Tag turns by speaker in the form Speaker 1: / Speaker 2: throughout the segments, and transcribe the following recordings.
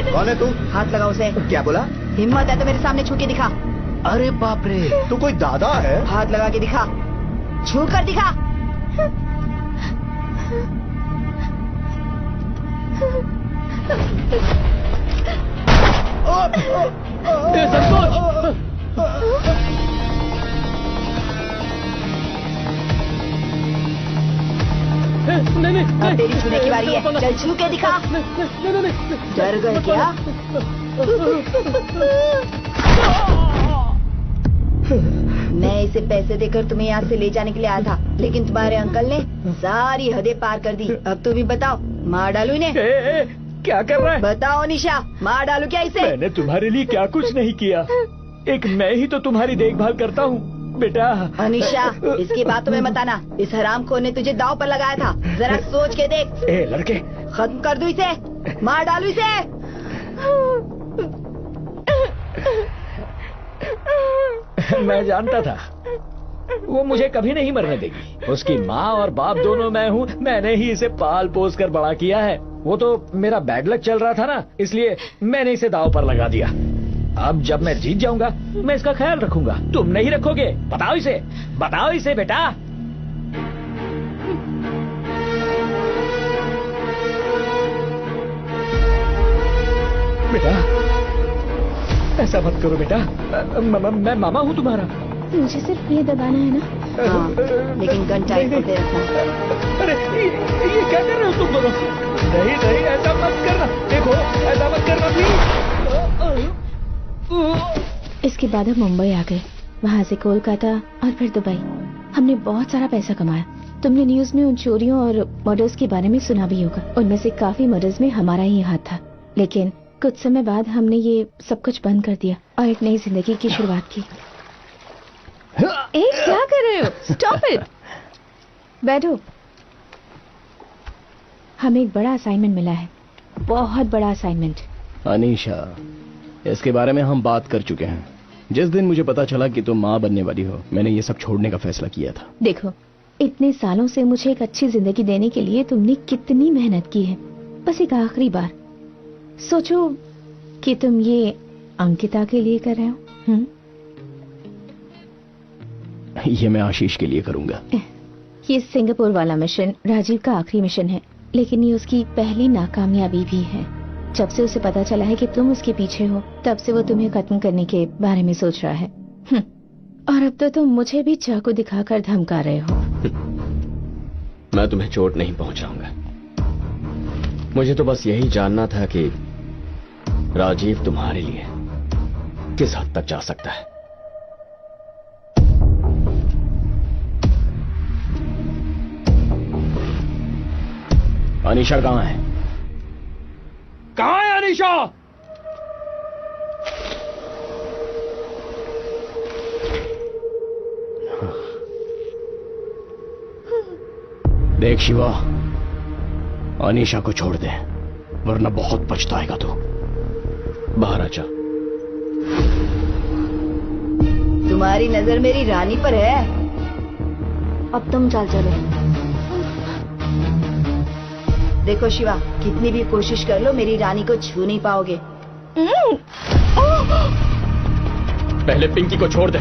Speaker 1: कौन है तू?
Speaker 2: हाथ लगाओ उसे।
Speaker 1: क्या बोला?
Speaker 2: हिम्मत है तो मेरे सामने छू के दिखा।
Speaker 1: अरे बाप रे, तू कोई दादा है?
Speaker 2: हाथ लगा के दिखा, छू कर दिखा।
Speaker 3: नहीं,
Speaker 2: अब तेरी छूने की बारी है, चल छू के दिखा। डर गए क्या? मैं इसे पैसे देकर तुम्हें यहाँ से ले जाने के लिए आया था, लेकिन तुम्हारे अंकल ने सारी हदें पार कर दी। अब तुम ही बताओ, मार डालू इन्हें?
Speaker 3: क्या कर रहा है?
Speaker 2: बताओ निशा, मार डालू क्या इसे?
Speaker 3: मैंने तुम्हारे लिए क्या कुछ नहीं किया, एक मैं ही तो तुम्हारी देखभाल करता हूँ बेटा।
Speaker 2: अनिशा, इसकी बात तुम्हें मत आना। इस हरामखोर ने तुझे दांव पर लगाया था, जरा सोच के देख।
Speaker 3: ए लड़के,
Speaker 2: खत्म कर दूं इसे, मार डालू इसे।
Speaker 3: मैं जानता था वो मुझे कभी नहीं मरने देगी। उसकी माँ और बाप दोनों मैं हूँ, मैंने ही इसे पाल पोस कर बड़ा किया है। वो तो मेरा बैड लक चल रहा था ना, इसलिए मैंने इसे दांव पर लगा दिया। अब जब मैं जीत जाऊंगा मैं इसका ख्याल रखूंगा, तुम नहीं रखोगे? बताओ इसे बेटा। बेटा ऐसा मत करो बेटा, मैं मामा हूँ तुम्हारा।
Speaker 4: मुझे सिर्फ ये दबाना है ना?
Speaker 2: हाँ, लेकिन गन टाइट होते रखना।
Speaker 3: अरे ये क्या कर रहे हो तुम दोनों? नहीं ऐसा मत करना, देखो ऐसा मत करना प्लीज।
Speaker 4: इसके बाद हम मुंबई आ गए, वहाँ से कोलकाता और फिर दुबई। हमने बहुत सारा पैसा कमाया। तुमने न्यूज में उन चोरियों और मर्डर्स के बारे में सुना भी होगा। उनमें से काफी मर्डर्स में हमारा ही हाथ था, लेकिन कुछ समय बाद हमने ये सब कुछ बंद कर दिया और एक नई जिंदगी की शुरुआत की। क्या कर रहे हो? Stop it. बैठो। हमें एक बड़ा असाइनमेंट मिला है, बहुत बड़ा असाइनमेंट।
Speaker 5: अनीशा, इसके बारे में हम बात कर चुके हैं। जिस दिन मुझे पता चला कि तुम माँ बनने वाली हो, मैंने ये सब छोड़ने का फैसला किया था।
Speaker 4: देखो, इतने सालों से मुझे एक अच्छी जिंदगी देने के लिए तुमने कितनी मेहनत की है। बस एक आखिरी बार सोचो कि तुम ये अंकिता के लिए कर रहे हो।
Speaker 5: ये मैं आशीष के लिए करूंगा।
Speaker 4: ये सिंगापुर वाला मिशन राजीव का आखिरी मिशन है, लेकिन ये उसकी पहली नाकामयाबी भी है। जब से उसे पता चला है कि तुम उसके पीछे हो, तब से वो तुम्हें खत्म करने के बारे में सोच रहा है। और अब तो तुम मुझे भी चाकू दिखाकर धमका रहे हो।
Speaker 5: मैं तुम्हें चोट नहीं पहुंचाऊंगा। मुझे तो बस यही जानना था कि राजीव तुम्हारे लिए किस हद तक जा सकता है। अनीशा कहाँ है?
Speaker 3: कहाँ है अनीशा?
Speaker 5: देख शिवा, अनीशा को छोड़ दे, वरना बहुत पछताएगा तू। बाहर आजा।
Speaker 2: तुम्हारी नजर मेरी रानी पर है। अब तुम चलो। देखो शिवा, कितनी भी कोशिश कर लो, मेरी रानी को छू नहीं पाओगे।
Speaker 5: पहले पिंकी को छोड़ दे।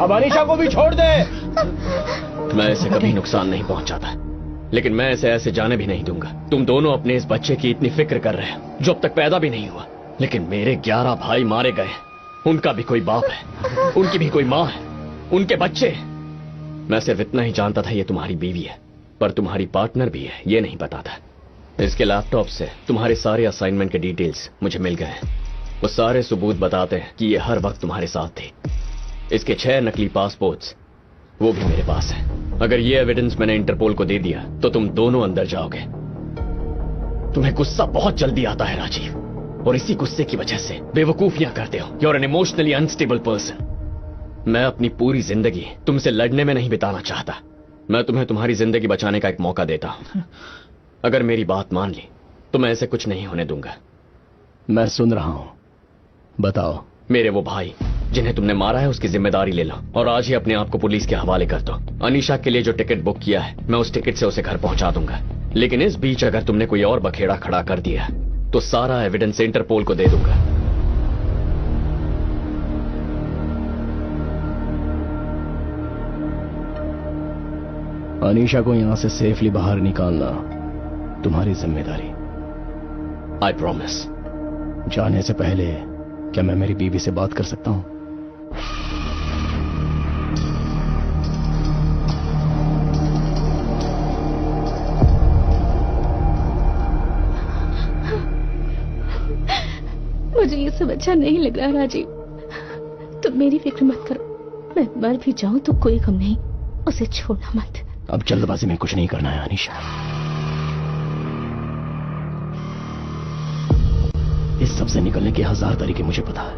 Speaker 5: अब अनीशा को भी छोड़ दे। मैं इसे कभी नुकसान नहीं पहुंचाता, लेकिन मैं इसे ऐसे जाने भी नहीं दूंगा। तुम दोनों अपने इस बच्चे की इतनी फिक्र कर रहे हो जो अब तक पैदा भी नहीं हुआ, लेकिन मेरे 11 भाई मारे गए। उनका भी कोई बाप है, उनकी भी कोई माँ है, उनके बच्चे। मैं सिर्फ इतना ही जानता था ये तुम्हारी बीवी है, पर तुम्हारी पार्टनर भी है ये नहीं पता था। इसके लैपटॉप से तुम्हारे सारे असाइनमेंट के डिटेल्स मुझे मिल गए हैं। वो सारे सबूत बताते हैं कि ये हर वक्त तुम्हारे साथ थी। इसके 6 नकली पासपोर्ट्स वो भी मेरे पास है। अगर ये एविडेंस मैंने इंटरपोल को दे दिया तो तुम दोनों अंदर जाओगे। तुम्हें गुस्सा बहुत जल्दी आता है राजीव, और इसी गुस्से की वजह से बेवकूफियां करते हो। You are an emotionally unstable person. मैं अपनी पूरी जिंदगी तुमसे लड़ने में नहीं बिताना चाहता। मैं तुम्हें तुम्हारी जिंदगी बचाने का एक मौका देता हूं। अगर मेरी बात मान ली तो मैं ऐसे कुछ नहीं होने दूंगा। मैं सुन रहा हूं, बताओ। मेरे वो भाई जिन्हें तुमने मारा है उसकी जिम्मेदारी ले लो और आज ही अपने आप को पुलिस के हवाले कर दो। अनीशा के लिए जो टिकट बुक किया है मैं उस टिकट से उसे घर पहुंचा दूंगा, लेकिन इस बीच अगर तुमने कोई और बखेड़ा खड़ा कर दिया तो सारा एविडेंस इंटरपोल को दे दूंगा।
Speaker 1: अनीशा को यहाँ से सेफली बाहर निकालना तुम्हारी जिम्मेदारी।
Speaker 5: I promise.
Speaker 1: जाने से पहले क्या मैं मेरी बीवी से बात कर सकता हूँ?
Speaker 4: मुझे ये सब अच्छा नहीं लग रहा राजीव। तुम मेरी फिक्र मत करो, मैं मर भी जाऊं तो कोई गम नहीं, उसे छोड़ना मत।
Speaker 1: अब जल्दबाजी में कुछ नहीं करना है अनीशा। इस सब से निकलने के 1000 तरीके मुझे पता है,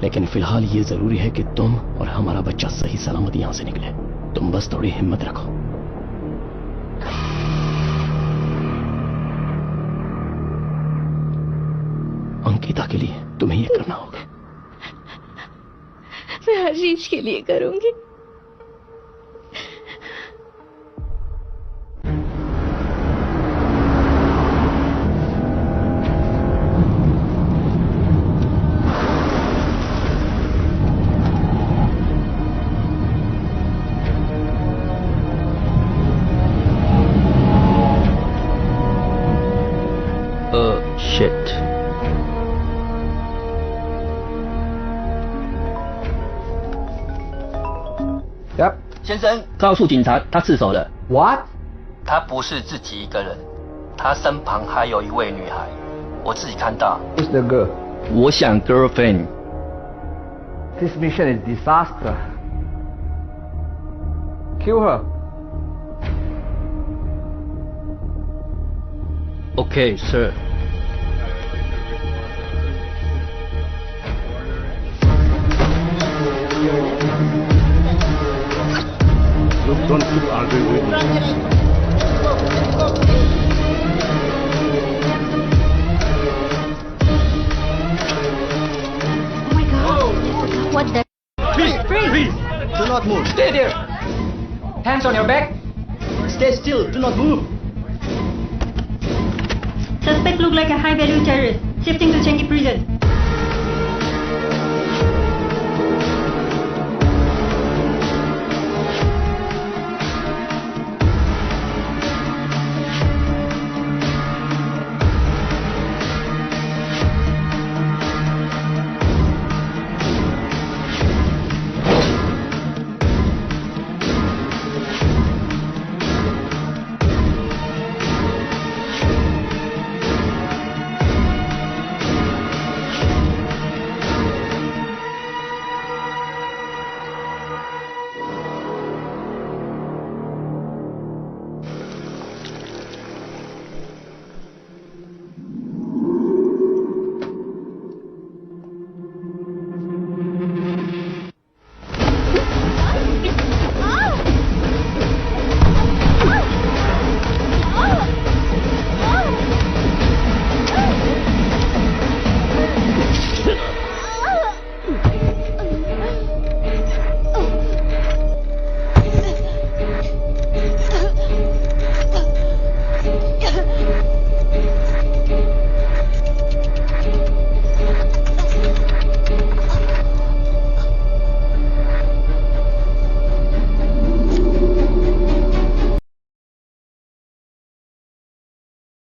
Speaker 1: लेकिन फिलहाल ये जरूरी है कि तुम और हमारा बच्चा सही सलामत यहां से निकले। तुम बस थोड़ी हिम्मत रखो। अंकिता के लिए तुम्हें ये करना होगा।
Speaker 4: मैं हरीश के लिए करूंगी।
Speaker 5: Shit.
Speaker 6: 先生，告诉警察他自首了。What？他不是自己一个人，他身旁还有一位女孩，我自己看到。
Speaker 7: Who's the girl?
Speaker 6: 我想 girlfriend。
Speaker 7: This mission is disaster. Kill her.
Speaker 6: Okay, sir.
Speaker 1: Look, don't keep arguing with me.
Speaker 4: Oh my God! What the?
Speaker 1: Freeze! Do not move.
Speaker 6: Stay there. Hands on your back.
Speaker 1: Stay still. Do not move.
Speaker 8: Suspect look like a high-value terrorist, shifting to Changi prison.